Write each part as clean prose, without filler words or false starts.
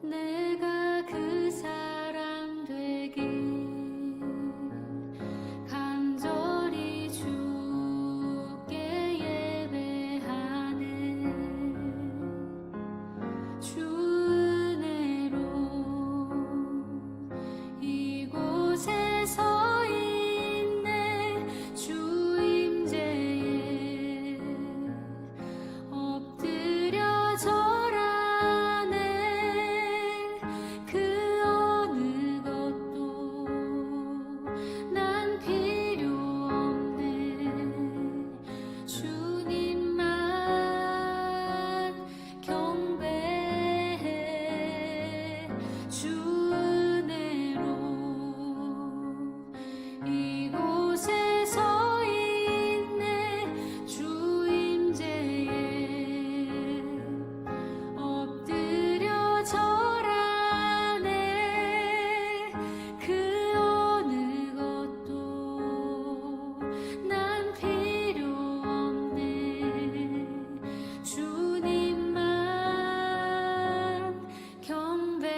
내가 그 사람 되길 간절히 주께 예배하네. 주 은혜로 이곳에 서 있네. 주 임재에 엎드려 절하네. 그 어느 것도 난 필요 없네. 주님만 경배해. 주 은혜로 이곳에 서 있네. 주 임재에 엎드려 절하네. 그 어느 것도 난 필요 없네. 주님만 경배해.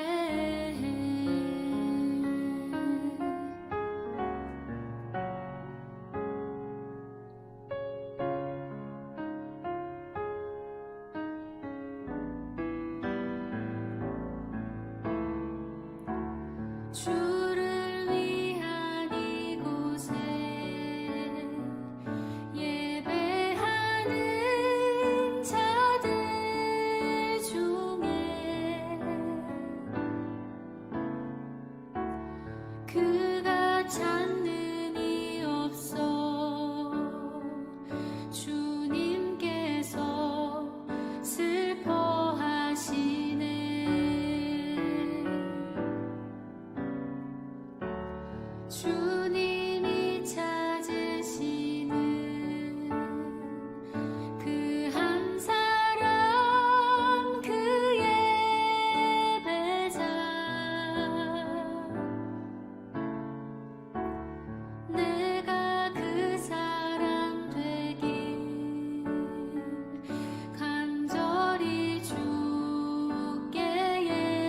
주를 위한 이곳에 예배하는 자들 중에 그가 찾는 이 없어. 주님께서 슬퍼하시네. 주님이 찾으시는 그 한 사람, 그 예배자. 내가 그 사람 되길 간절히 주께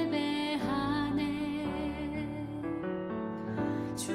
예배하네. 주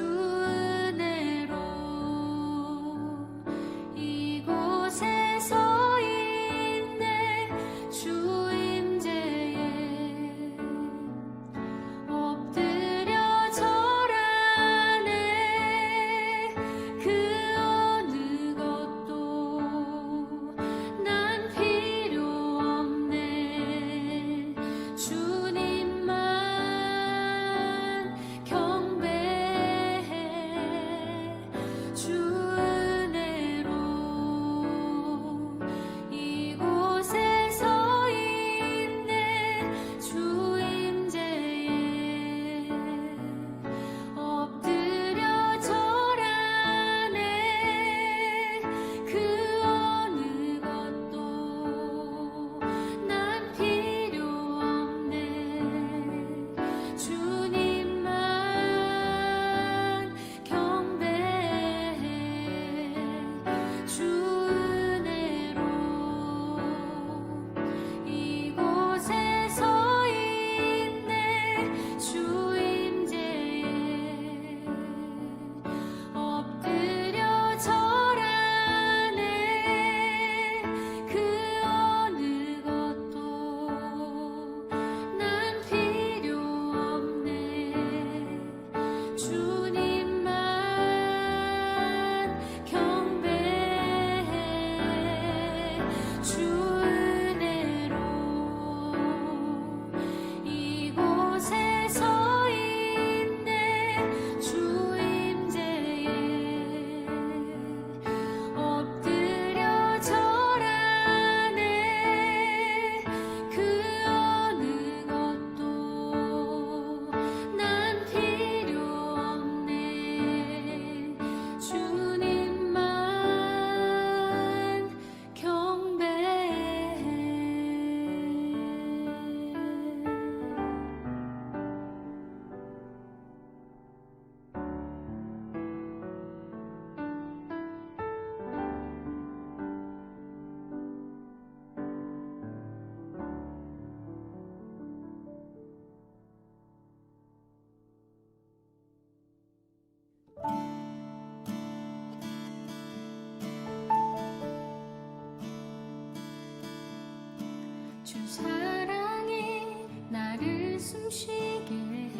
나를 숨쉬게 해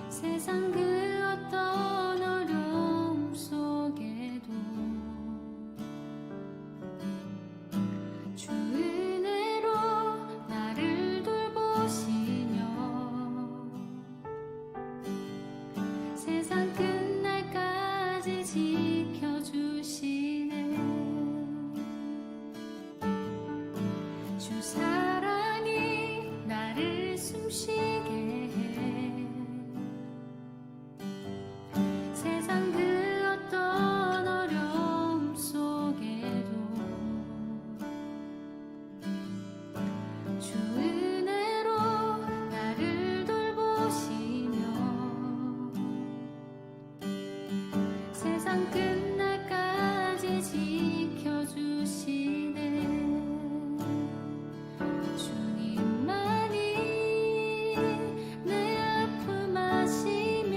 세상 그 어떤 어려움 속에도 주 은혜로 나를 돌보시며 세상 끝날까지 지켜주시네 주 사랑이 나를 숨쉬게 해 세상 그 어떤 어려움 속에도 주 은혜로 나를 돌보시며 세상 끝날까지 지켜주시네 주님만이 내 아픔 아시며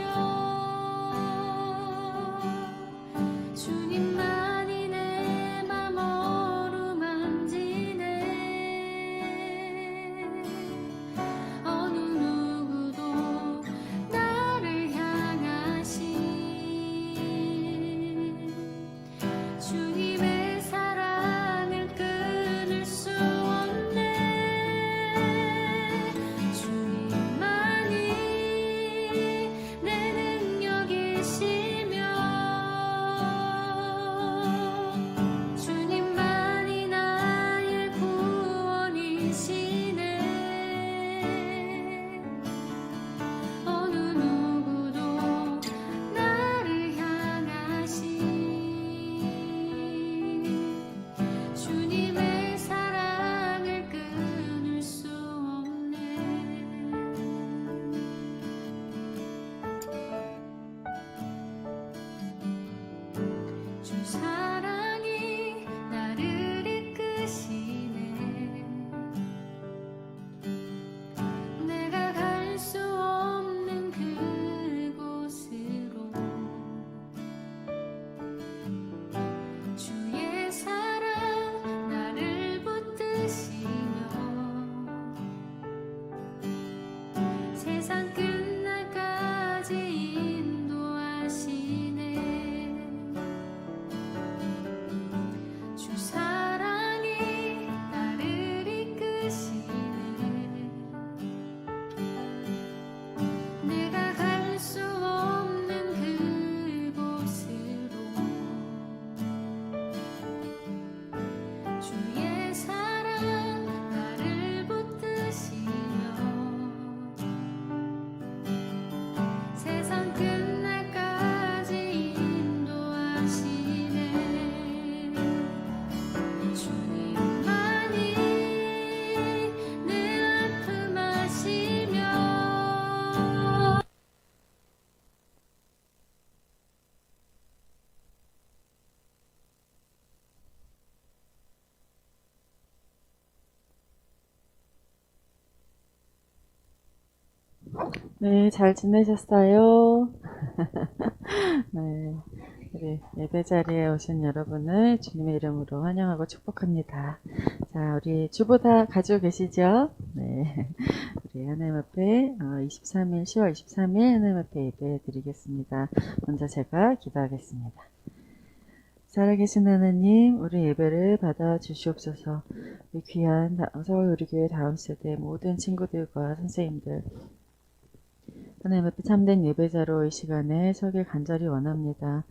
주님만이 내 맘 어루만지네 어느 누구도 나를 향하신 주님의 사랑을 끊을 수 없네 주님만이 내 능력이시며 주님만이 나의 구원이시네 어느 누구도 나를 향하신 주님의 사랑을 끊을 수 없네 주 사랑이 나를 이끄시네 내가 갈 수 없는 그곳으로 주의 사랑 나를 붙드시며 세상 끝날까지 인도하시네 주 사랑이 나를 이끄시네 내가 갈 수 없는 그곳으로 주의 사랑 나를 붙드시며 세상 끝날까지 인도하시네 주님만이 내 아픔 아시며 네, 잘 지내셨어요? 네, 우리 예배 자리에 오신 여러분을 주님의 이름으로 환영하고 축복합니다. 자, 우리 주보 다 가지고 계시죠? 네, 우리 하나님 앞에 10월 23일 하나님 앞에 예배 드리겠습니다. 먼저 제가 기도하겠습니다. 살아계신 하나님, 우리 예배를 받아 주시옵소서. 우리 귀한 서울우리교회 다음세대 모든 친구들과 선생님들, 하나님 앞에 참된 예배자로 이 시간에 서길 간절히 원합니다.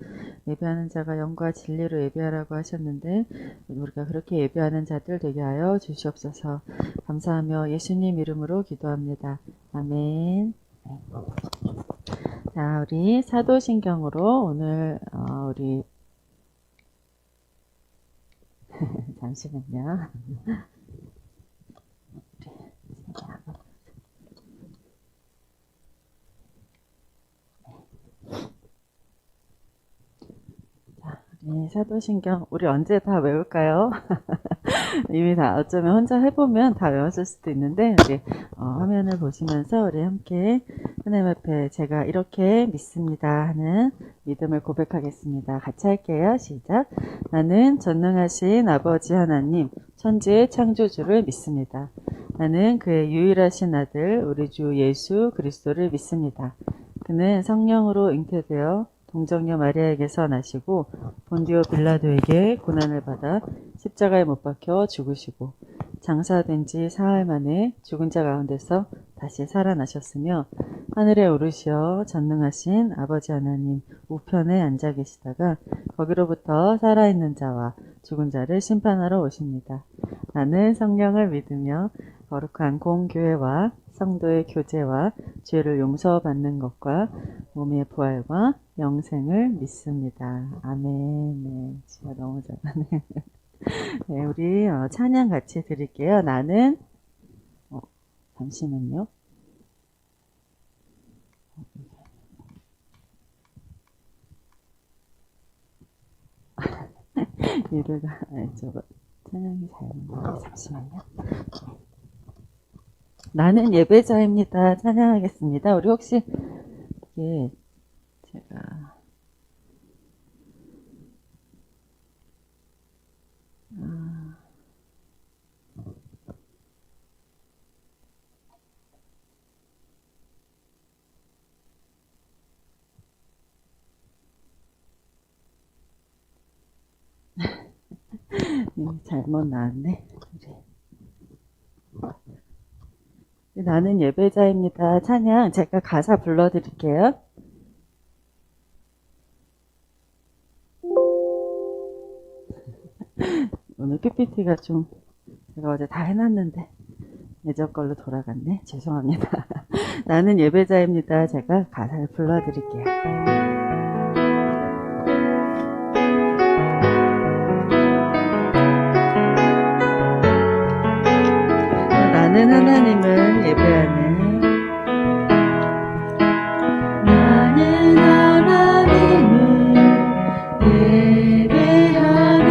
예배하는 자가 영과 진리로 예배하라고 하셨는데 우리가 그렇게 예배하는 자들 되게 하여 주시옵소서. 감사하며 예수님 이름으로 기도합니다. 아멘. 네. 자, 우리 사도신경으로 오늘 우리 잠시만요. 네, 사도신경 우리 언제 다 외울까요? 이미 다 어쩌면 혼자 해보면 다 외웠을 수도 있는데 우리 화면을 보시면서 우리 함께 하나님 앞에 제가 이렇게 믿습니다 하는 믿음을 고백하겠습니다. 같이 할게요. 시작. 나는 전능하신 아버지 하나님 천지의 창조주를 믿습니다. 나는 그의 유일하신 아들 우리 주 예수 그리스도를 믿습니다. 그는 성령으로 잉태되어 동정녀 마리아에게서 나시고 본디오 빌라도에게 고난을 받아 십자가에 못 박혀 죽으시고 장사된 지 사흘 만에 죽은 자 가운데서 다시 살아나셨으며 하늘에 오르시어 전능하신 아버지 하나님 우편에 앉아 계시다가 거기로부터 살아있는 자와 죽은 자를 심판하러 오십니다. 나는 성령을 믿으며 거룩한 공교회와 성도의 교제와 죄를 용서받는 것과 몸의 부활과 영생을 믿습니다. 아멘. 네, 진짜 너무 잘하네. 네, 우리 찬양 같이 드릴게요. 나는 잠시만요. 예배가 저거 찬양이 잘못되네. 잠시만요. 나는 예배자입니다. 찬양하겠습니다. 우리 혹시 이게 제가 잘못 나왔네. 그래. 나는 예배자입니다. 찬양 제가 가사 불러드릴게요. 오늘 PPT가 좀 제가 어제 다 해놨는데 예전 걸로 돌아갔네. 죄송합니다. 나는 예배자입니다. 제가 가사를 불러드릴게요. 나는 하나님을 예배하는 나는 하나님을 예배하는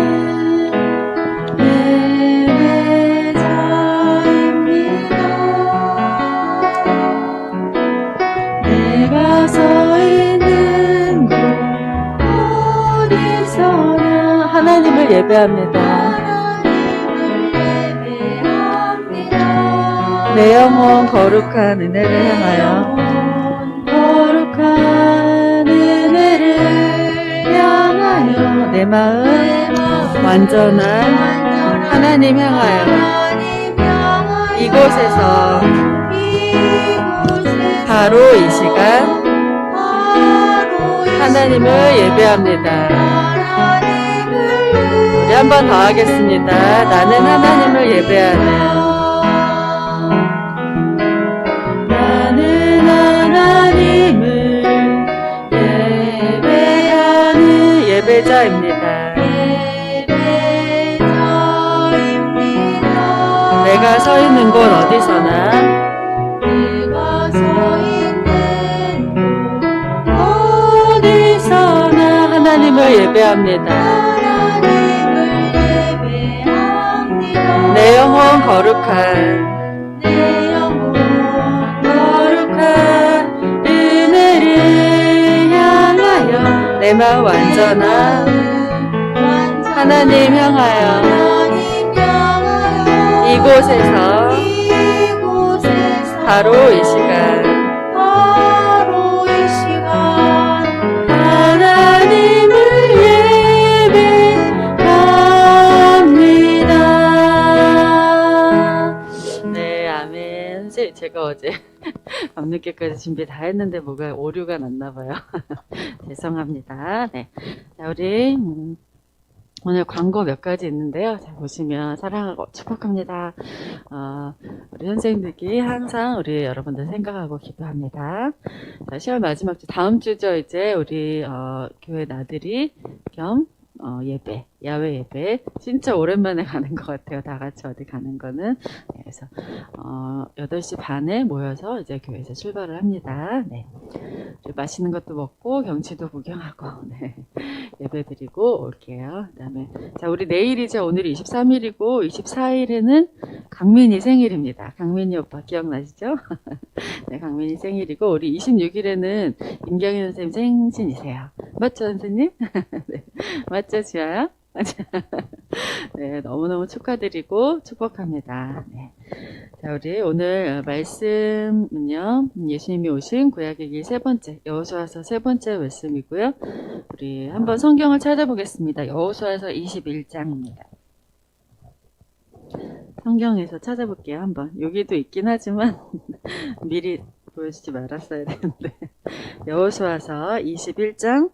예배자입니다. 내가 서 있는 곳 어디서나 하나님을 예배합니다. 내 영혼 거룩한 은혜를 향하여 거룩한 은혜를 향하여 내 마음 완전한 하나님 향하여 이곳에서 바로 이 시간 하나님을 예배합니다. 우리 한 번 더 하겠습니다. 나는 하나님을 예배하는 예배자입니다. 내가 서 있는 곳 어디서나 하나님을 예배합니다. 내 영혼 거룩한 은혜를 향하여 내 마음 완전한 하나님 향하여 이곳에서 바로 이 시간 하나님을 예배합니다. 네, 아멘. 선생님, 제가 어제 밤늦게까지 준비 다 했는데 뭐가 오류가 났나봐요. 죄송합니다. 네. 자, 우리 오늘 광고 몇 가지 있는데요. 자, 보시면 사랑하고 축복합니다. 우리 선생님들끼리 항상 우리 여러분들 생각하고 기도합니다. 자, 10월 마지막 주 다음 주죠. 이제 우리 교회 나들이 겸 예배, 야외 예배 진짜 오랜만에 가는 것 같아요. 다 같이 어디 가는 거는. 네, 그래서 8시 반에 모여서 이제 교회에서 출발을 합니다. 네. 맛있는 것도 먹고 경치도 구경하고 네. 예배 드리고 올게요. 그다음에 자, 우리 내일이죠. 오늘이 23일이고 24일에는 강민이 생일입니다. 강민이 오빠 기억나시죠? 네, 강민이 생일이고 우리 26일에는 임경희 선생님 생신이세요. 맞죠, 선생님? 네. 맞죠, 지아야? 네, 너무너무 축하드리고 축복합니다. 네. 자, 우리 오늘 말씀은요, 예수님이 오신 구약의 길 세 번째, 여호수아서 세 번째 말씀이고요. 우리 한번 성경을 찾아보겠습니다. 여호수아서 21장입니다. 성경에서 찾아볼게요, 한번. 여기도 있긴 하지만, 미리 보여주지 말았어야 되는데. 여호수아서 21장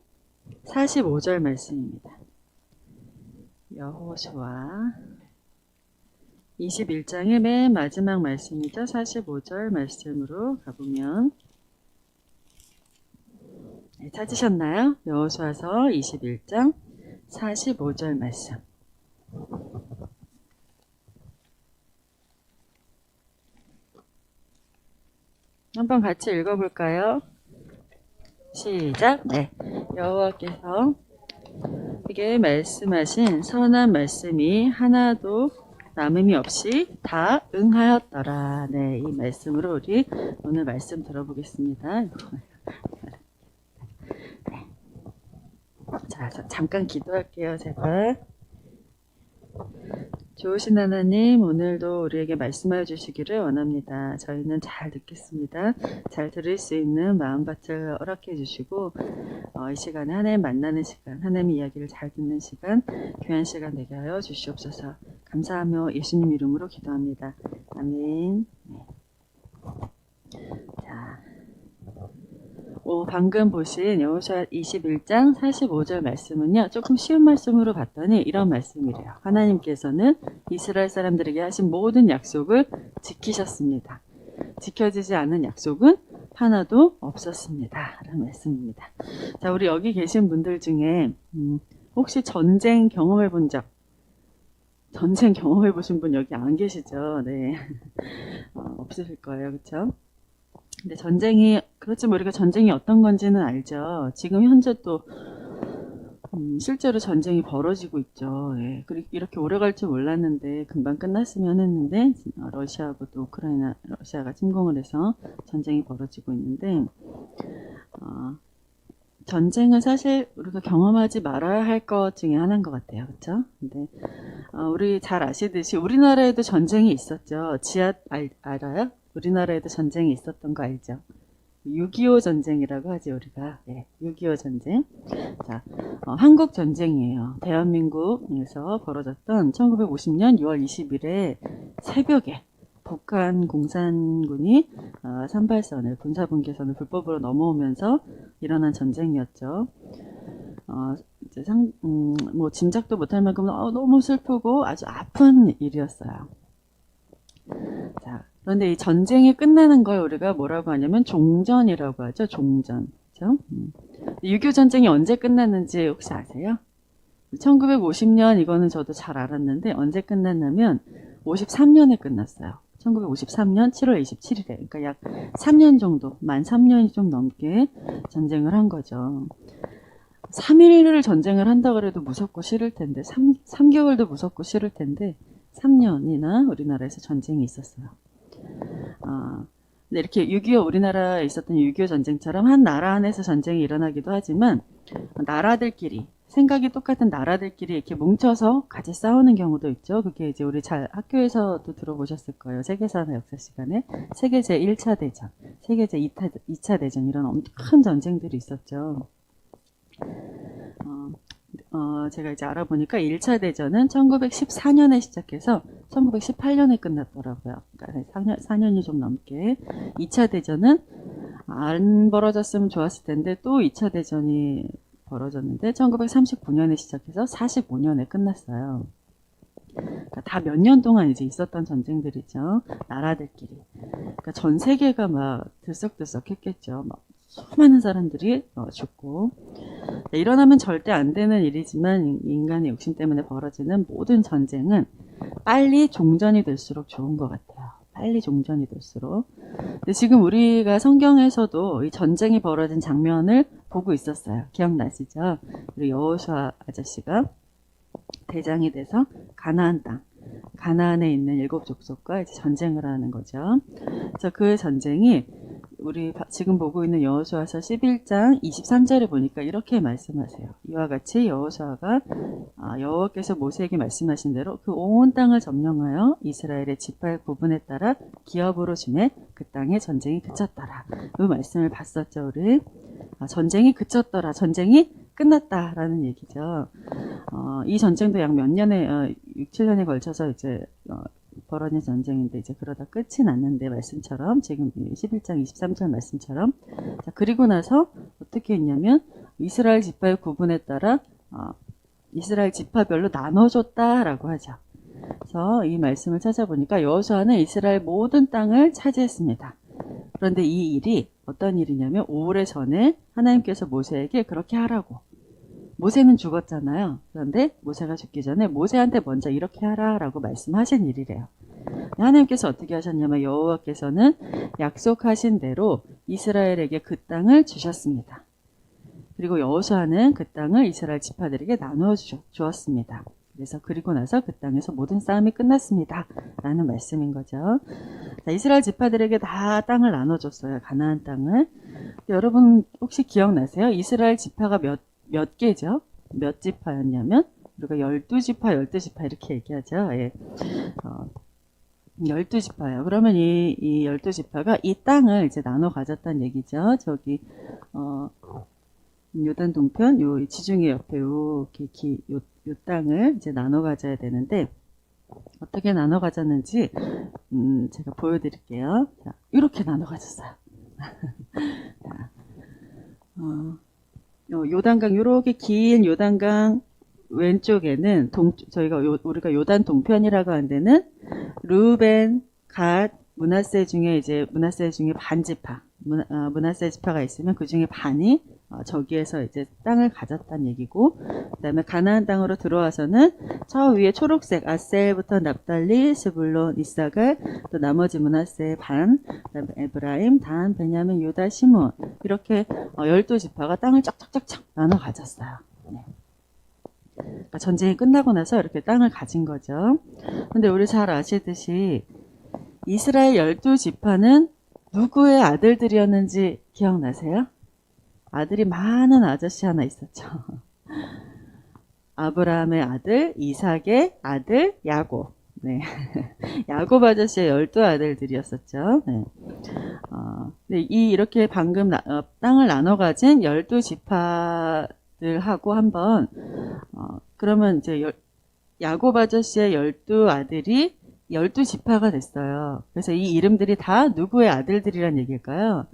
45절 말씀입니다. 여호수아 21장의 맨 마지막 말씀이죠. 45절 말씀으로 가보면, 네, 찾으셨나요? 여호수아서 21장 45절 말씀. 한번 같이 읽어볼까요? 시작. 네. 여호와께서 이게 말씀하신 선한 말씀이 하나도 남음이 없이 다 응하였더라. 네, 이 말씀으로 우리 오늘 말씀 들어보겠습니다. 자, 잠깐 기도할게요, 제가. 좋으신 하나님, 오늘도 우리에게 말씀하여 주시기를 원합니다. 저희는 잘 듣겠습니다. 잘 들을 수 있는 마음밭을 허락해 주시고, 이 시간에 하나님 만나는 시간, 하나님의 이야기를 잘 듣는 시간, 귀한 시간 되게 하여 주시옵소서. 감사하며 예수님 이름으로 기도합니다. 아멘. 네. 자, 방금 보신 여호수아 21장 45절 말씀은요, 조금 쉬운 말씀으로 봤더니 이런 말씀이래요. 하나님께서는 이스라엘 사람들에게 하신 모든 약속을 지키셨습니다. 지켜지지 않은 약속은 하나도 없었습니다. 라는 말씀입니다. 자, 우리 여기 계신 분들 중에 혹시 전쟁 경험해 보신 분 여기 안 계시죠? 네. 없으실 거예요. 그렇죠? 근데 그렇지만 우리가 전쟁이 어떤 건지는 알죠. 지금 현재 또, 실제로 전쟁이 벌어지고 있죠. 예. 그리고 이렇게 오래 갈 줄 몰랐는데, 금방 끝났으면 했는데, 러시아하고 또 러시아가 침공을 해서 전쟁이 벌어지고 있는데, 전쟁은 사실 우리가 경험하지 말아야 할 것 중에 하나인 것 같아요. 그렇죠? 근데, 우리 잘 아시듯이 우리나라에도 전쟁이 있었죠. 알아요? 우리나라에도 전쟁이 있었던 거 알죠? 6.25 전쟁이라고 하지, 우리가. 네, 6.25 전쟁. 자, 한국 전쟁이에요. 대한민국에서 벌어졌던 1950년 6월 20일에 새벽에 북한 공산군이 군사분계선을 불법으로 넘어오면서 일어난 전쟁이었죠. 이제 짐작도 못할 만큼 너무 슬프고 아주 아픈 일이었어요. 자, 그런데 이 전쟁이 끝나는 걸 우리가 뭐라고 하냐면 종전이라고 하죠. 종전. 그렇죠? 6.25 전쟁이 언제 끝났는지 혹시 아세요? 1950년, 이거는 저도 잘 알았는데 언제 끝났냐면 53년에 끝났어요. 1953년 7월 27일에. 그러니까 약 3년 정도, 만 3년이 좀 넘게 전쟁을 한 거죠. 3일을 전쟁을 한다 그래도 무섭고 싫을 텐데, 3개월도 무섭고 싫을 텐데 3년이나 우리나라에서 전쟁이 있었어요. 근데 이렇게 6.25 우리나라에 있었던 6.25 전쟁처럼 한 나라 안에서 전쟁이 일어나기도 하지만, 나라들끼리, 생각이 똑같은 나라들끼리 이렇게 뭉쳐서 같이 싸우는 경우도 있죠. 그게 이제 우리 학교에서도 들어보셨을 거예요. 세계사나 역사 시간에. 세계 제1차 대전, 세계 제2차 대전, 이런 엄청 큰 전쟁들이 있었죠. 제가 이제 알아보니까 1차 대전은 1914년에 시작해서 1918년에 끝났더라고요. 그러니까 4년이 좀 넘게. 2차 대전은 안 벌어졌으면 좋았을 텐데 또 2차 대전이 벌어졌는데 1939년에 시작해서 45년에 끝났어요. 그러니까 다 몇 년 동안 이제 있었던 전쟁들이죠. 나라들끼리. 그러니까 전 세계가 막 들썩들썩 했겠죠. 막 수많은 사람들이 죽고. 일어나면 절대 안 되는 일이지만 인간의 욕심 때문에 벌어지는 모든 전쟁은 빨리 종전이 될수록 좋은 것 같아요. 빨리 종전이 될수록. 근데 지금 우리가 성경에서도 이 전쟁이 벌어진 장면을 보고 있었어요. 기억나시죠? 우리 여호수아 아저씨가 대장이 돼서 가나안 땅, 가나안에 있는 7 족속과 이제 전쟁을 하는 거죠. 그래서 그 전쟁이 우리 지금 보고 있는 여호수아서 11장 23절에 보니까 이렇게 말씀하세요. 이와 같이 여호수아가 여호와께서 모세에게 말씀하신 대로 그 온 땅을 점령하여 이스라엘의 지파의 구분에 따라 기업으로 주매 그 땅에 전쟁이 그쳤더라. 그 말씀을 봤었죠, 우리. 전쟁이 그쳤더라. 전쟁이 끝났다라는 얘기죠. 이 전쟁도 약 몇 년에 6, 7년에 걸쳐서 이제 벌어진 전쟁인데 이제 그러다 끝이 났는데 말씀처럼 지금 11장 23절 말씀처럼 자, 그리고 나서 어떻게 했냐면 이스라엘 지파의 구분에 따라 이스라엘 지파별로 나눠줬다라고 하죠. 그래서 이 말씀을 찾아보니까 여호수아는 이스라엘 모든 땅을 차지했습니다. 그런데 이 일이 어떤 일이냐면 오래 전에 하나님께서 모세에게 그렇게 하라고. 모세는 죽었잖아요. 그런데 모세가 죽기 전에 모세한테 먼저 이렇게 하라라고 말씀하신 일이래요. 하나님께서 어떻게 하셨냐면 여호와께서는 약속하신 대로 이스라엘에게 그 땅을 주셨습니다. 그리고 여호수아는 그 땅을 이스라엘 지파들에게 나누어 주었습니다. 그래서 그리고 나서 그 땅에서 모든 싸움이 끝났습니다. 라는 말씀인 거죠. 자, 이스라엘 지파들에게 다 땅을 나눠줬어요. 가나안 땅을. 여러분 혹시 기억나세요? 이스라엘 지파가 몇 개죠? 몇 지파였냐면 우리가 12지파, 12지파 이렇게 얘기하죠. 예. 12지파예요. 그러면 이 12지파가 이 땅을 이제 나눠 가졌다는 얘기죠. 저기 요단 동편 요 지중해 옆에 요 땅을 이제 나눠 가져야 되는데 어떻게 나눠 가졌는지 제가 보여드릴게요. 자, 이렇게 나눠 가졌어요. 자, 요단강 요렇게 긴 요단강 왼쪽에는 우리가 요단 동편이라고 하는 데는 르우벤, 갓, 므낫세 중에 반지파, 므낫세 지파가 있으면 그 중에 반이 저기에서 이제 땅을 가졌다는 얘기고, 그다음에 가나안 땅으로 들어와서는 저 위에 초록색 아셀부터 납달리, 스불론, 이사갈, 또 나머지 므낫세의 반, 그다음에 에브라임, 단, 베냐민, 유다, 시몬 이렇게 12지파가 땅을 쫙쫙쫙쫙 나눠 가졌어요. 네. 그러니까 전쟁이 끝나고 나서 이렇게 땅을 가진 거죠. 근데 우리 잘 아시듯이 이스라엘 12지파는 누구의 아들들이었는지 기억나세요? 아들이 많은 아저씨 하나 있었죠. 아브라함의 아들, 이삭의 아들, 야곱. 네. 야곱 아저씨의 12아들들이었었죠. 네. 근데 이렇게 방금 땅을 나눠 가진 12지파들하고 한번 그러면 이제 야곱 아저씨의 12아들이 12지파가 됐어요. 그래서 이 이름들이 다 누구의 아들들이란 얘기일까요?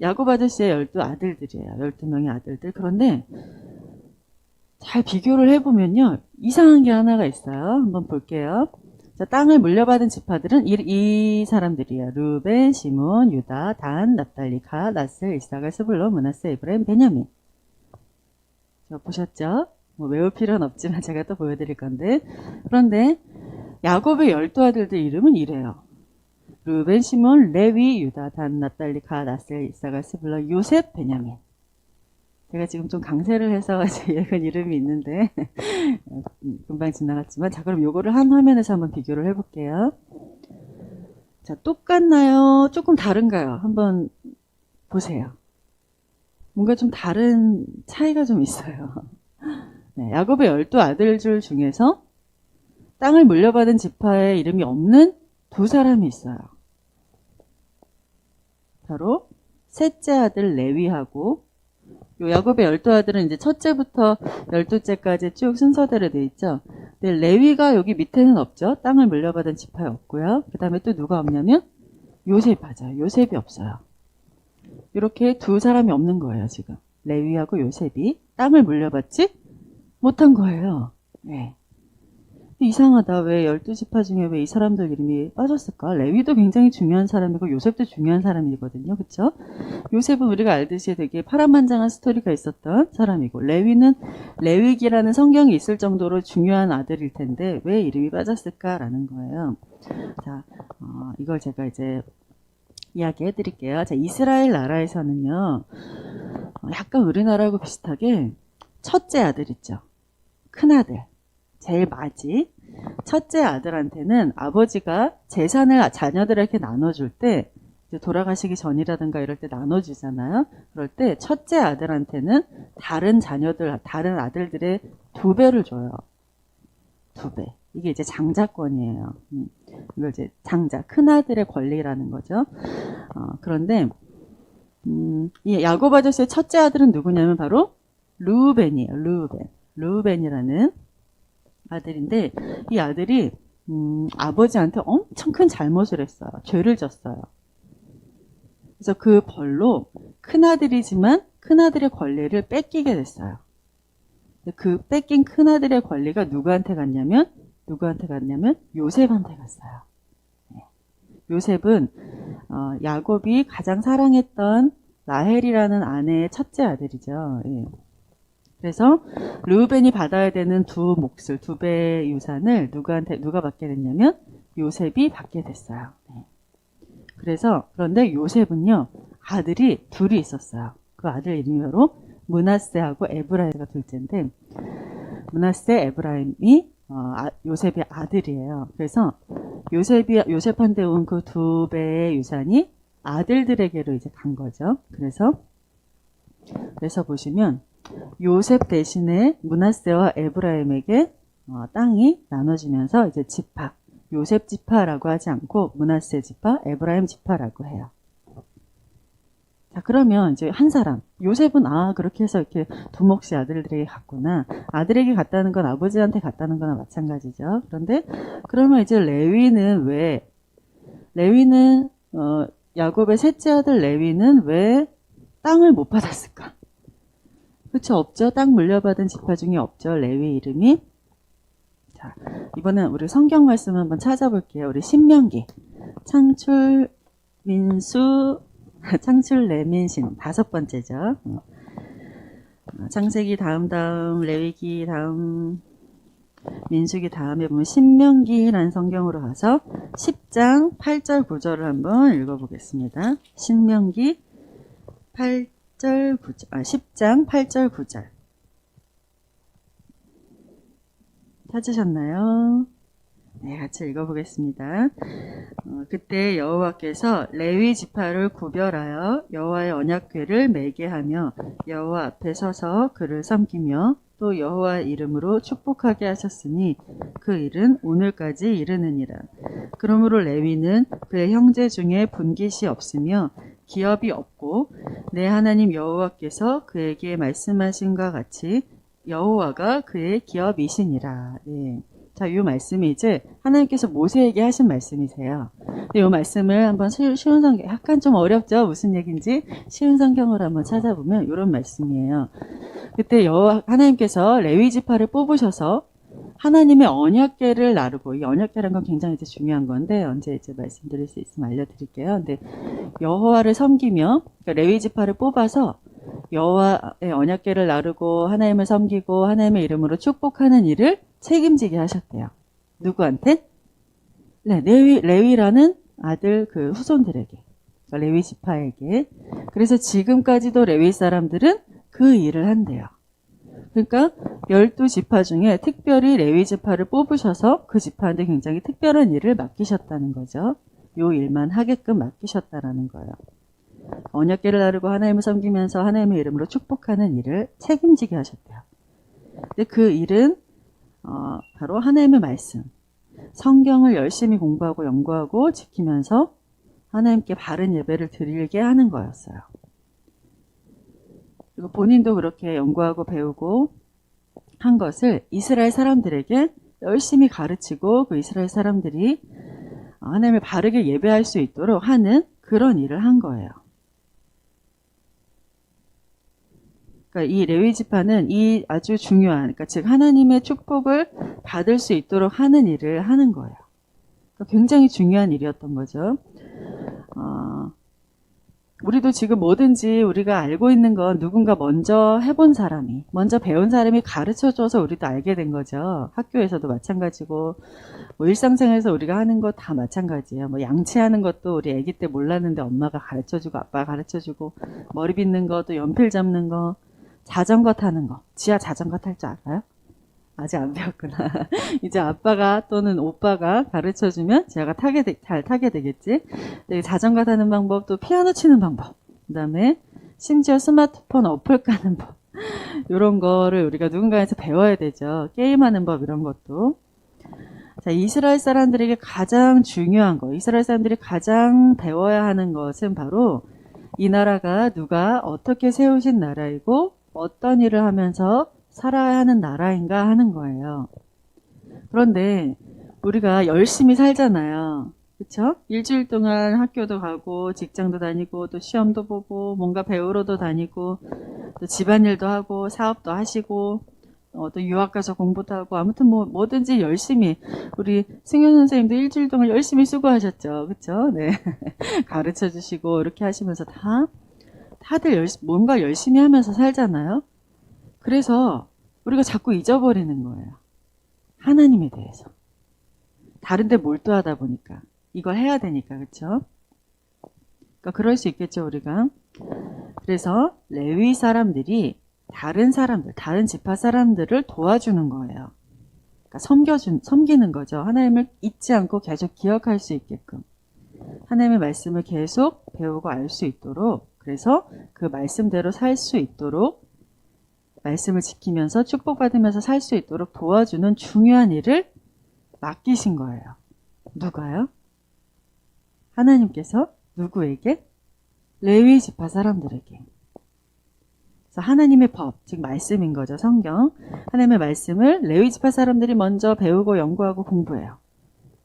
야곱 아저씨의 12아들들이에요. 12명의 아들들. 그런데 잘 비교를 해보면요. 이상한 게 하나가 있어요. 한번 볼게요. 자, 땅을 물려받은 지파들은 이 사람들이에요. 르벤, 시몬, 유다, 단, 납달리, 갓, 아셀, 이사갈, 스불론, 므낫세, 에브라임, 베냐민. 보셨죠? 뭐 외울 필요는 없지만 제가 또 보여드릴 건데. 그런데 야곱의 12아들들 이름은 이래요. 르벤, 시몬, 레위, 유다, 단, 납달리, 갓, 아셀, 이사갈, 스불론, 요셉, 베냐민. 제가 지금 좀 강세를 해서 읽은 이름이 있는데 금방 지나갔지만, 자, 그럼 요거를 한 화면에서 한번 비교를 해볼게요. 자, 똑같나요? 조금 다른가요? 한번 보세요. 뭔가 좀 다른 차이가 좀 있어요. 네, 야곱의 12아들들 중에서 땅을 물려받은 지파의 이름이 없는 두 사람이 있어요. 바로 셋째 아들 레위하고, 요 야곱의 12아들은 이제 첫째부터 12째까지 쭉 순서대로 돼 있죠. 근데 레위가 여기 밑에는 없죠. 땅을 물려받은 지파에 없고요. 그 다음에 또 누가 없냐면 요셉, 맞아요. 요셉이 없어요. 이렇게 두 사람이 없는 거예요. 지금 레위하고 요셉이 땅을 물려받지 못한 거예요. 네. 이상하다. 왜 12지파 중에 왜 이 사람들 이름이 빠졌을까? 레위도 굉장히 중요한 사람이고 요셉도 중요한 사람이거든요. 그쵸? 요셉은 우리가 알듯이 되게 파란만장한 스토리가 있었던 사람이고, 레위는 레위기라는 성경이 있을 정도로 중요한 아들일 텐데 왜 이름이 빠졌을까라는 거예요. 자, 이걸 제가 이제 이야기해 드릴게요. 자, 이스라엘 나라에서는요, 약간 우리나라하고 비슷하게 첫째 아들 있죠. 큰아들. 제일 맞이. 첫째 아들한테는 아버지가 재산을 자녀들에게 나눠줄 때 이제 돌아가시기 전이라든가 이럴 때 나눠주잖아요. 그럴 때 첫째 아들한테는 다른 자녀들, 다른 아들들의 2배를 줘요. 2배. 이게 이제 장자권이에요. 이걸 이제 장자, 큰아들의 권리라는 거죠. 그런데, 이 야곱 아저씨의 첫째 아들은 누구냐면 바로 르우벤이에요. 르우벤. 르우벤이라는 아들인데, 이 아들이, 아버지한테 엄청 큰 잘못을 했어요. 죄를 졌어요. 그래서 그 벌로 큰아들이지만 큰아들의 권리를 뺏기게 됐어요. 그 뺏긴 큰아들의 권리가 누구한테 갔냐면 요셉한테 갔어요. 요셉은 야곱이 가장 사랑했던 라헬이라는 아내의 첫째 아들이죠. 예. 그래서 르우벤이 받아야 되는 2배의 유산을 누가 받게 됐냐면 요셉이 받게 됐어요. 네. 그런데 요셉은요, 아들이 2이 있었어요. 그 아들 이름이 바로 므낫세하고 에브라임가 둘째인데, 므낫세, 에브라임이 요셉의 아들이에요. 그래서 요셉한테 온 그 2배의 유산이 아들들에게로 이제 간 거죠. 그래서 보시면 요셉 대신에 므낫세와 에브라임에게 땅이 나눠지면서 이제 지파, 요셉 지파라고 하지 않고 므낫세 지파, 에브라임 지파라고 해요. 자, 그러면 이제 한 사람, 요셉은 그렇게 해서 이렇게 2 몫이 아들들에게 갔구나. 아들에게 갔다는 건 아버지한테 갔다는 거나 마찬가지죠. 그런데 그러면 이제 레위는 야곱의 셋째 아들 레위는 왜 땅을 못 받았을까? 그렇죠, 없죠. 땅 물려받은 지파 중에 없죠. 레위 이름이. 자, 이번엔 우리 성경 말씀 한번 찾아볼게요. 우리 신명기, 창출, 민수, 창출, 레민신 5번째죠. 창세기 다음, 레위기 다음, 민수기 다음에 보면 신명기라는 성경으로 가서 10장 8절 9절을 한번 읽어보겠습니다. 신명기 8절 9절, 10장 8절 9절. 찾으셨나요? 네, 같이 읽어보겠습니다. 그때 여호와께서 레위 지파를 구별하여 여호와의 언약궤를 매게 하며 여호와 앞에 서서 그를 섬기며 또 여호와 이름으로 축복하게 하셨으니 그 일은 오늘까지 이르느니라. 그러므로 레위는 그의 형제 중에 분깃이 없으며 기업이 없고 내 하나님 여호와께서 그에게 말씀하신과 같이 여호와가 그의 기업이시니라. 네. 자, 이 말씀이 이제 하나님께서 모세에게 하신 말씀이세요. 근데 이 말씀을 한번 쉬운 성경, 약간 좀 어렵죠? 무슨 얘기인지 쉬운 성경으로 한번 찾아보면 이런 말씀이에요. 그때 하나님께서 레위 지파를 뽑으셔서 하나님의 언약궤를 나르고, 이 언약궤라는 건 굉장히 이제 중요한 건데 언제 이제 말씀드릴 수 있으면 알려드릴게요. 근데 여호와를 섬기며, 그러니까 레위 지파를 뽑아서 여호와의 언약궤를 나르고 하나님을 섬기고 하나님의 이름으로 축복하는 일을 책임지게 하셨대요. 누구한테? 네, 레위라는 아들 그 후손들에게, 그러니까 레위 지파에게. 그래서 지금까지도 레위 사람들은 그 일을 한대요. 그러니까 12지파 중에 특별히 레위 지파를 뽑으셔서 그 지파한테 굉장히 특별한 일을 맡기셨다는 거죠. 요 일만 하게끔 맡기셨다라는 거예요. 언약궤를 나르고 하나님을 섬기면서 하나님의 이름으로 축복하는 일을 책임지게 하셨대요. 근데 그 일은 바로 하나님의 말씀, 성경을 열심히 공부하고 연구하고 지키면서 하나님께 바른 예배를 드리게 하는 거였어요. 그리고 본인도 그렇게 연구하고 배우고 한 것을 이스라엘 사람들에게 열심히 가르치고 그 이스라엘 사람들이 하나님을 바르게 예배할 수 있도록 하는 그런 일을 한 거예요. 그러니까 이 레위 지파는 이 아주 중요한, 그러니까 즉 하나님의 축복을 받을 수 있도록 하는 일을 하는 거예요. 그러니까 굉장히 중요한 일이었던 거죠. 우리도 지금 뭐든지 우리가 알고 있는 건 누군가 먼저 해본 사람이, 먼저 배운 사람이 가르쳐줘서 우리도 알게 된 거죠. 학교에서도 마찬가지고, 뭐 일상생활에서 우리가 하는 거 다 마찬가지예요. 뭐 양치하는 것도 우리 아기 때 몰랐는데 엄마가 가르쳐주고 아빠가 가르쳐주고, 머리 빗는 것도 연필 잡는 거, 자전거 타는 거. 지하 자전거 탈 줄 알아요? 아직 안 배웠구나. 이제 아빠가 또는 오빠가 가르쳐주면 제가 잘 타게 되겠지. 네, 자전거 타는 방법, 또 피아노 치는 방법, 그 다음에 심지어 스마트폰 어플 까는 법, 이런 거를 우리가 누군가에서 배워야 되죠. 게임하는 법, 이런 것도. 자, 이스라엘 사람들에게 가장 중요한 거, 이스라엘 사람들이 가장 배워야 하는 것은 바로 이 나라가 누가 어떻게 세우신 나라이고 어떤 일을 하면서 살아야 하는 나라인가 하는 거예요. 그런데 우리가 열심히 살잖아요. 그쵸? 일주일 동안 학교도 가고 직장도 다니고 또 시험도 보고 뭔가 배우러도 다니고 또 집안일도 하고 사업도 하시고 또 유학 가서 공부도 하고 아무튼 뭐든지 열심히 우리 승현 선생님도 일주일 동안 열심히 수고하셨죠. 그쵸? 네. 가르쳐 주시고 이렇게 하시면서 다들 뭔가 열심히 하면서 살잖아요. 그래서 우리가 자꾸 잊어버리는 거예요. 하나님에 대해서. 다른데 몰두하다 보니까. 이걸 해야 되니까, 그쵸? 그러니까 그럴 수 있겠죠, 우리가. 그래서 레위 사람들이 다른 사람들, 다른 지파 사람들을 도와주는 거예요. 그러니까 섬기는 거죠. 하나님을 잊지 않고 계속 기억할 수 있게끔. 하나님의 말씀을 계속 배우고 알 수 있도록, 그래서 그 말씀대로 살 수 있도록, 말씀을 지키면서 축복받으면서 살 수 있도록 도와주는 중요한 일을 맡기신 거예요. 누가요? 하나님께서 누구에게? 레위 지파 사람들에게. 그래서 하나님의 법, 즉 말씀인 거죠. 성경. 하나님의 말씀을 레위 지파 사람들이 먼저 배우고 연구하고 공부해요.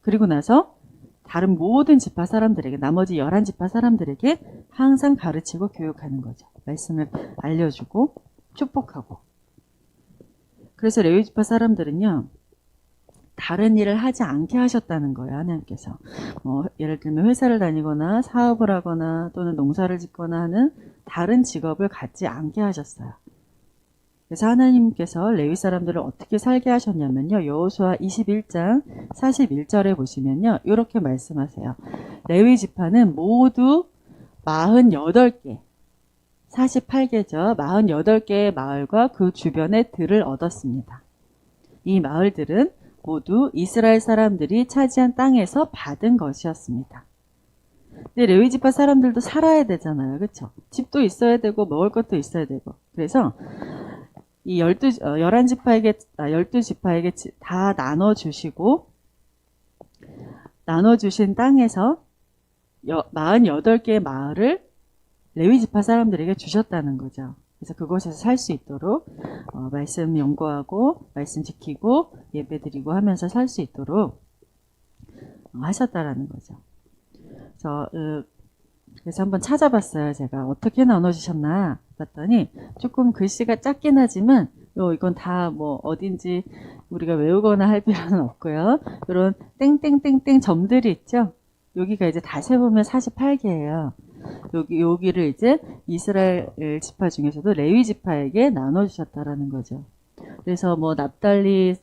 그리고 나서 다른 모든 지파 사람들에게, 나머지 11지파 사람들에게 항상 가르치고 교육하는 거죠. 말씀을 알려주고 축복하고. 그래서 레위 지파 사람들은요, 다른 일을 하지 않게 하셨다는 거예요. 하나님께서. 예를 들면 회사를 다니거나 사업을 하거나 또는 농사를 짓거나 하는 다른 직업을 갖지 않게 하셨어요. 그래서 하나님께서 레위 사람들을 어떻게 살게 하셨냐면요. 여호수아 21장 41절에 보시면요. 이렇게 말씀하세요. 레위 지파는 모두 48개, 48개죠. 48개의 마을과 그 주변의 들을 얻었습니다. 이 마을들은 모두 이스라엘 사람들이 차지한 땅에서 받은 것이었습니다. 근데 레위 지파 사람들도 살아야 되잖아요. 그렇죠? 집도 있어야 되고 먹을 것도 있어야 되고. 그래서 이 12지파에게 다 나눠주신 땅에서 48개의 마을을 레위 지파 사람들에게 주셨다는 거죠. 그래서 그곳에서 살 수 있도록 말씀 연구하고 말씀 지키고 예배드리고 하면서 살 수 있도록 하셨다라는 거죠. 그래서 한번 찾아봤어요. 제가 어떻게 나눠주셨나 봤더니 조금 글씨가 작긴 하지만 이건 다 어딘지 우리가 외우거나 할 필요는 없고요. 이런 땡땡땡땡 점들이 있죠. 여기가 이제 다 세보면 48개예요. 여기를 이제 이스라엘 지파 중에서도 레위 지파에게 나눠주셨다라는 거죠. 그래서 납달리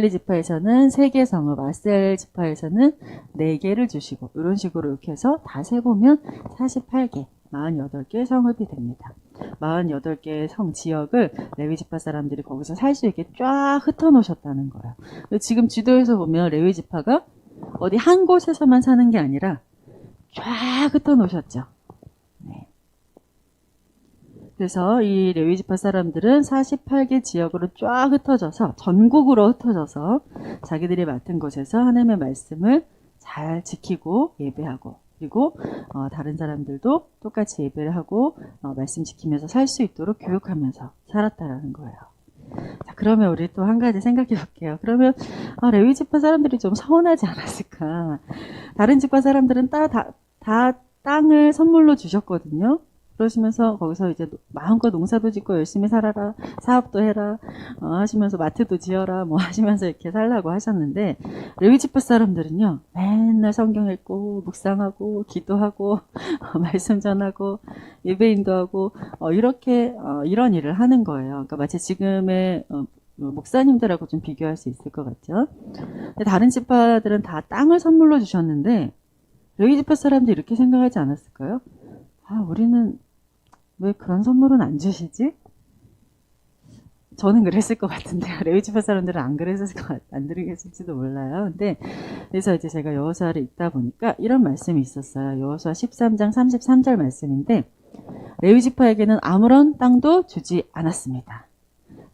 지파에서는 3개 성읍, 아셀 지파에서는 4개를 주시고, 이런 식으로 이렇게 해서 다 세보면 48개, 48개 성읍이 됩니다. 48개의 성 지역을 레위 지파 사람들이 거기서 살 수 있게 쫙 흩어놓으셨다는 거예요. 지금 지도에서 보면 레위 지파가 어디 한 곳에서만 사는 게 아니라 쫙 흩어놓으셨죠. 네. 그래서 이 레위 지파 사람들은 48개 지역으로 쫙 흩어져서, 전국으로 흩어져서 자기들이 맡은 곳에서 하나님의 말씀을 잘 지키고 예배하고, 그리고 다른 사람들도 똑같이 예배를 하고 말씀 지키면서 살 수 있도록 교육하면서 살았다라는 거예요. 자, 그러면 우리 또 한 가지 생각해 볼게요. 그러면 레위 지파 사람들이 좀 서운하지 않았을까? 다른 지파 사람들은 다 땅을 선물로 주셨거든요. 그러시면서 거기서 이제 마음껏 농사도 짓고 열심히 살아라, 사업도 해라, 하시면서 마트도 지어라, 하시면서 이렇게 살라고 하셨는데, 레위 지파 사람들은요, 맨날 성경 읽고, 묵상하고, 기도하고, 말씀 전하고, 예배인도 하고, 이렇게, 이런 일을 하는 거예요. 그러니까 마치 지금의, 목사님들하고 좀 비교할 수 있을 것 같죠? 근데 다른 지파들은 다 땅을 선물로 주셨는데, 레위 지파 사람들이 이렇게 생각하지 않았을까요? 우리는 왜 그런 선물은 안 주시지? 저는 그랬을 것 같은데요. 레위지파 사람들은 안 그랬을지도 몰라요. 근데 그래서 이제 제가 여호수아를 읽다 보니까 이런 말씀이 있었어요. 여호수아 13장 33절 말씀인데 레위지파에게는 아무런 땅도 주지 않았습니다.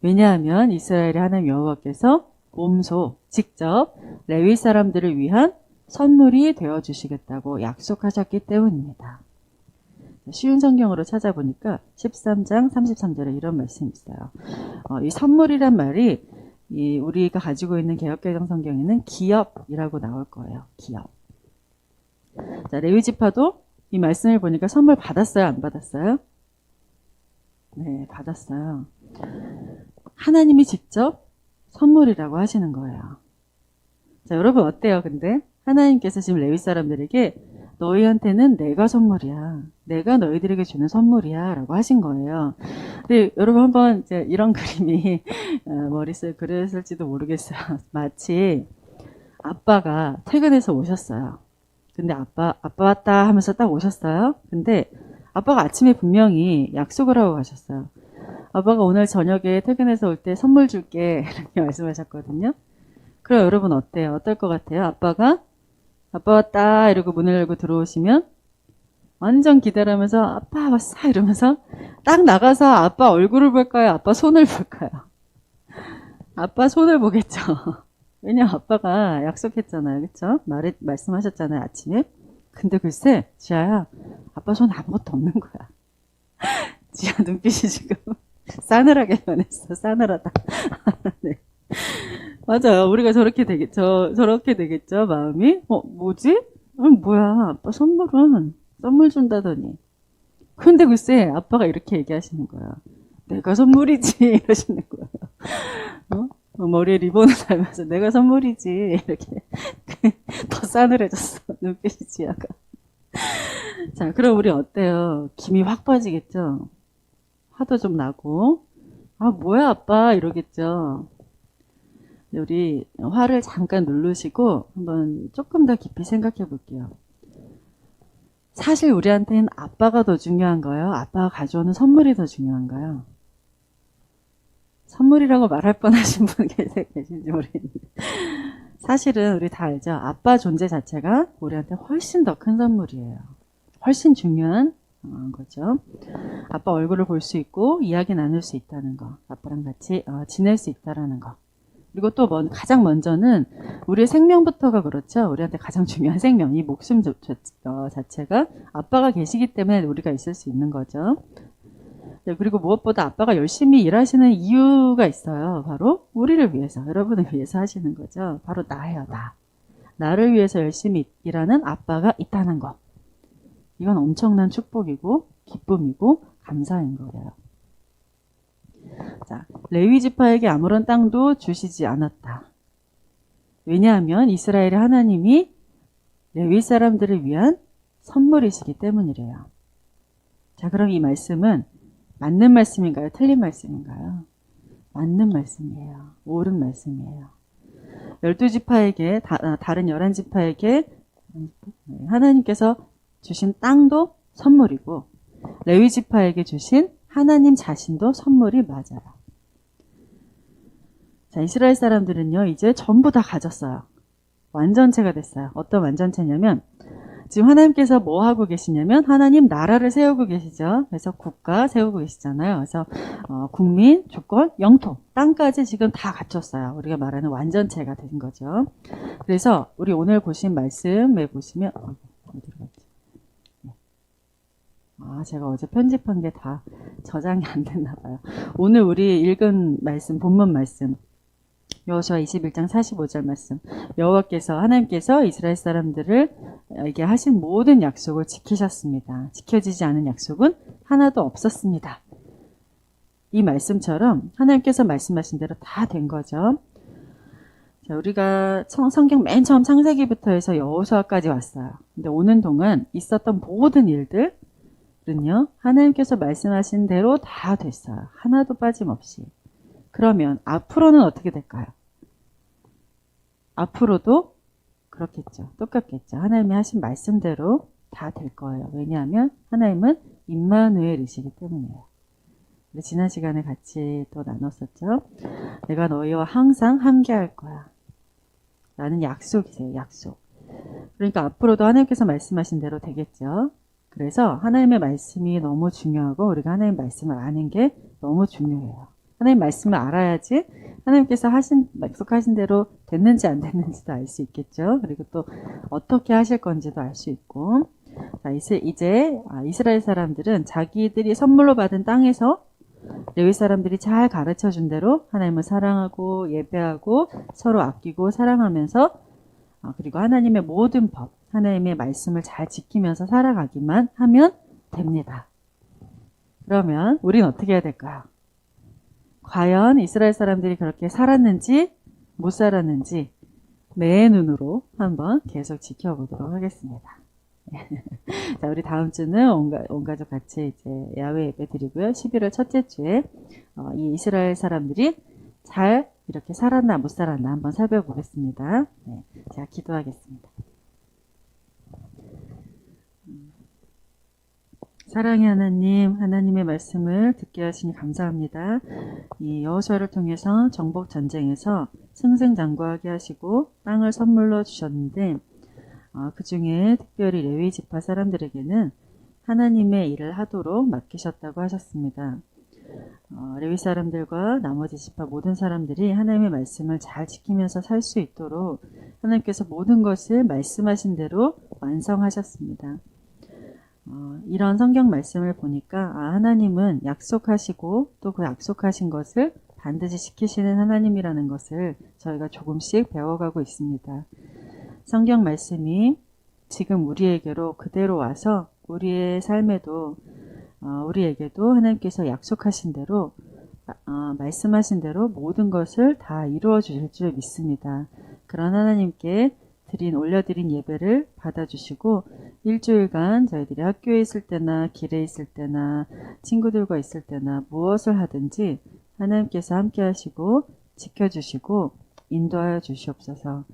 왜냐하면 이스라엘의 하나님 여호와께서 몸소 직접 레위 사람들을 위한 선물이 되어 주시겠다고 약속하셨기 때문입니다. 쉬운 성경으로 찾아보니까 13장 33절에 이런 말씀이 있어요. 이 선물이란 말이 우리가 가지고 있는 개역개정 성경에는 기업이라고 나올 거예요. 기업. 자, 레위지파도 이 말씀을 보니까 선물 받았어요? 안 받았어요? 네, 받았어요. 하나님이 직접 선물이라고 하시는 거예요. 자, 여러분 어때요? 근데 하나님께서 지금 레위 사람들에게 너희한테는 내가 선물이야. 내가 너희들에게 주는 선물이야. 라고 하신 거예요. 근데 여러분 한번 이제 이런 그림이 머릿속에 그랬을지도 모르겠어요. 마치 아빠가 퇴근해서 오셨어요. 근데 아빠 왔다 하면서 딱 오셨어요. 근데 아빠가 아침에 분명히 약속을 하고 가셨어요. 아빠가 오늘 저녁에 퇴근해서 올 때 선물 줄게. 이렇게 말씀하셨거든요. 그럼 여러분 어때요? 어떨 것 같아요? 아빠 왔다 이러고 문을 열고 들어오시면 완전 기다리면서 아빠 왔어 이러면서 딱 나가서 아빠 얼굴을 볼까요? 아빠 손을 볼까요? 아빠 손을 보겠죠. 왜냐면 아빠가 약속했잖아요. 그쵸? 말씀하셨잖아요. 아침에. 근데 글쎄 지아야 아빠 손 아무것도 없는 거야. 지아 눈빛이 지금 싸늘하게 변했어. 싸늘하다. 네. 맞아요. 우리가 저렇게 되겠죠, 마음이. 뭐지? 뭐야, 아빠 선물 준다더니. 근데 글쎄, 아빠가 이렇게 얘기하시는 거야. 내가 선물이지, 이러시는 거예요. 머리에 리본을 달면서 내가 선물이지, 이렇게. 더 싸늘해졌어, 눈빛이 지아가. 자, 그럼 우리 어때요? 김이 확 빠지겠죠? 화도 좀 나고. 뭐야, 아빠, 이러겠죠? 우리 화를 잠깐 누르시고 한번 조금 더 깊이 생각해 볼게요. 사실 우리한테는 아빠가 더 중요한가요? 아빠가 가져오는 선물이 더 중요한가요? 선물이라고 말할 뻔하신 분 계신지 모르겠는데 사실은 우리 다 알죠? 아빠 존재 자체가 우리한테 훨씬 더 큰 선물이에요. 훨씬 중요한 거죠. 아빠 얼굴을 볼 수 있고 이야기 나눌 수 있다는 거, 아빠랑 같이 지낼 수 있다라는 거. 그리고 또 가장 먼저는 우리의 생명부터가 그렇죠. 우리한테 가장 중요한 생명, 이 목숨 자체가 아빠가 계시기 때문에 우리가 있을 수 있는 거죠. 네, 그리고 무엇보다 아빠가 열심히 일하시는 이유가 있어요. 바로 우리를 위해서, 여러분을 위해서 하시는 거죠. 바로 나예요, 나. 나를 위해서 열심히 일하는 아빠가 있다는 거. 이건 엄청난 축복이고 기쁨이고 감사인 거예요. 자, 레위 지파에게 아무런 땅도 주시지 않았다. 왜냐하면 이스라엘의 하나님이 레위 사람들을 위한 선물이시기 때문이래요. 자, 그럼 이 말씀은 맞는 말씀인가요? 틀린 말씀인가요? 맞는 말씀이에요. 옳은 말씀이에요. 12지파에게 다른 11지파에게 하나님께서 주신 땅도 선물이고 레위 지파에게 주신 하나님 자신도 선물이 맞아요. 자, 이스라엘 사람들은요, 이제 전부 다 가졌어요. 완전체가 됐어요. 어떤 완전체냐면, 지금 하나님께서 뭐 하고 계시냐면, 하나님 나라를 세우고 계시죠. 그래서 국가 세우고 계시잖아요. 그래서, 국민, 주권, 영토, 땅까지 지금 다 갖췄어요. 우리가 말하는 완전체가 된 거죠. 그래서, 우리 오늘 보신 말씀에 보시면, 어디로 갔지? 제가 어제 편집한 게 다 저장이 안 됐나 봐요. 오늘 우리 읽은 말씀, 본문 말씀. 여호수아 21장 45절 말씀. 여호와께서 하나님께서 이스라엘 사람들에게 하신 모든 약속을 지키셨습니다. 지켜지지 않은 약속은 하나도 없었습니다. 이 말씀처럼 하나님께서 말씀하신 대로 다 된 거죠. 자, 우리가 성경 맨 처음 창세기부터 해서 여호수아까지 왔어요. 근데 오는 동안 있었던 모든 일들 요 하나님께서 말씀하신 대로 다 됐어요. 하나도 빠짐없이. 그러면 앞으로는 어떻게 될까요? 앞으로도 그렇겠죠. 똑같겠죠. 하나님이 하신 말씀대로 다 될 거예요. 왜냐하면 하나님은 임마누엘이시기 때문이에요. 우리 지난 시간에 같이 또 나눴었죠. 내가 너희와 항상 함께 할 거야. 라는 약속이세요. 약속. 그러니까 앞으로도 하나님께서 말씀하신 대로 되겠죠. 그래서 하나님의 말씀이 너무 중요하고 우리가 하나님 말씀을 아는 게 너무 중요해요. 하나님 말씀을 알아야지 하나님께서 약속하신 대로 됐는지 안 됐는지도 알 수 있겠죠. 그리고 또 어떻게 하실 건지도 알 수 있고. 자, 이제 이스라엘 사람들은 자기들이 선물로 받은 땅에서 레위 사람들이 잘 가르쳐 준 대로 하나님을 사랑하고 예배하고 서로 아끼고 사랑하면서 그리고 하나님의 모든 법, 하나님의 말씀을 잘 지키면서 살아가기만 하면 됩니다. 그러면 우린 어떻게 해야 될까요? 과연 이스라엘 사람들이 그렇게 살았는지 못 살았는지 내 눈으로 한번 계속 지켜보도록 하겠습니다. 자, 우리 다음 주는 온 가족 같이 이제 야외 예배 드리고요. 11월 첫째 주에 이 이스라엘 사람들이 잘 이렇게 살았나 못 살았나 한번 살펴보겠습니다. 네, 제가 기도하겠습니다. 사랑의 하나님, 하나님의 말씀을 듣게 하시니 감사합니다. 이 여호수아를 통해서 정복 전쟁에서 승승장구하게 하시고 땅을 선물로 주셨는데 그 중에 특별히 레위 지파 사람들에게는 하나님의 일을 하도록 맡기셨다고 하셨습니다. 레위 사람들과 나머지 지파 모든 사람들이 하나님의 말씀을 잘 지키면서 살 수 있도록 하나님께서 모든 것을 말씀하신 대로 완성하셨습니다. 이런 성경 말씀을 보니까 하나님은 약속하시고 또 그 약속하신 것을 반드시 지키시는 하나님이라는 것을 저희가 조금씩 배워가고 있습니다. 성경 말씀이 지금 우리에게로 그대로 와서 우리의 삶에도 우리에게도 하나님께서 약속하신 대로 말씀하신 대로 모든 것을 다 이루어 주실 줄 믿습니다. 그런 하나님께 올려드린 예배를 받아주시고 일주일간 저희들이 학교에 있을 때나 길에 있을 때나 친구들과 있을 때나 무엇을 하든지 하나님께서 함께 하시고 지켜주시고 인도하여 주시옵소서.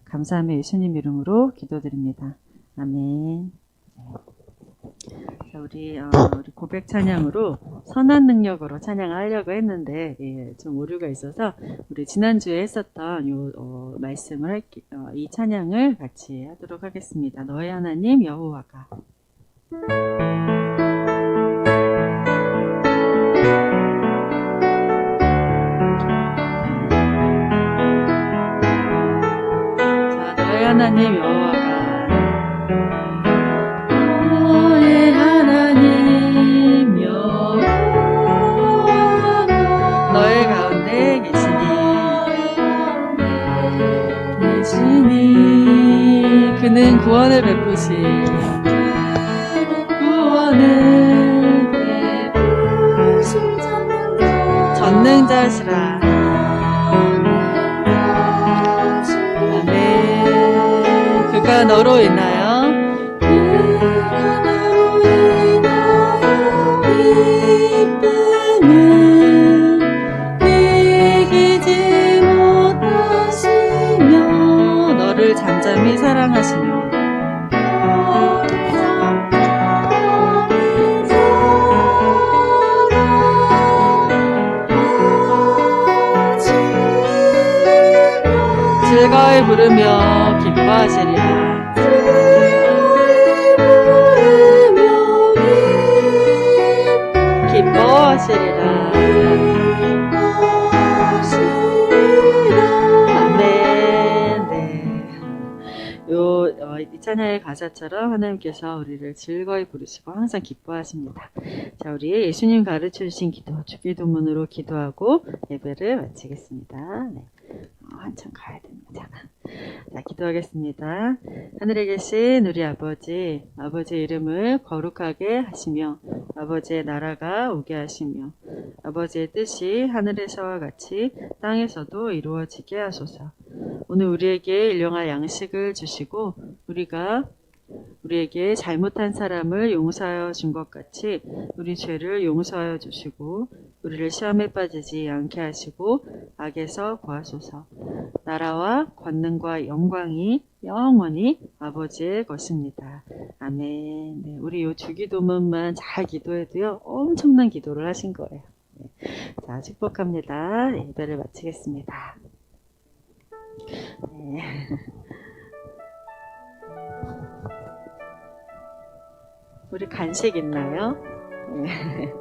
감사하며 예수님 이름으로 기도드립니다. 아멘. 자, 우리 고백 찬양으로 선한 능력으로 찬양하려고 했는데 좀 오류가 있어서 우리 지난주에 했었던 말씀을 이 찬양을 같이 하도록 하겠습니다. 너의 하나님 여호와가. 자, 너의 하나님 여호와가 너의 가운데 계시니 그는 구원을 베푸시 전능자시라. 아멘. 그가 너로 인하여 너를 잠잠히 사랑하시며 즐거이 부르며 기뻐하시리라. 기뻐하시리라. 이 찬양의 가사처럼 하나님께서 우리를 즐거이 부르시고 항상 기뻐하십니다. 자, 우리 예수님 가르쳐 주신 기도, 주기도문으로 기도하고 예배를 마치겠습니다. 네. 한참 가야 됩니다. 자, 기도하겠습니다. 하늘에 계신 우리 아버지, 아버지의 이름을 거룩하게 하시며 아버지의 나라가 오게 하시며 아버지의 뜻이 하늘에서와 같이 땅에서도 이루어지게 하소서. 오늘 우리에게 일용할 양식을 주시고 우리에게 잘못한 사람을 용서하여 준 것 같이 우리 죄를 용서하여 주시고 우리를 시험에 빠지지 않게 하시고 악에서 구하소서. 나라와 권능과 영광이 영원히 아버지의 것입니다. 아멘. 네, 우리 요 주기도문만 잘 기도해도요 엄청난 기도를 하신 거예요. 자, 축복합니다. 예배를 마치겠습니다. 네. 우리 간식 있나요? 네.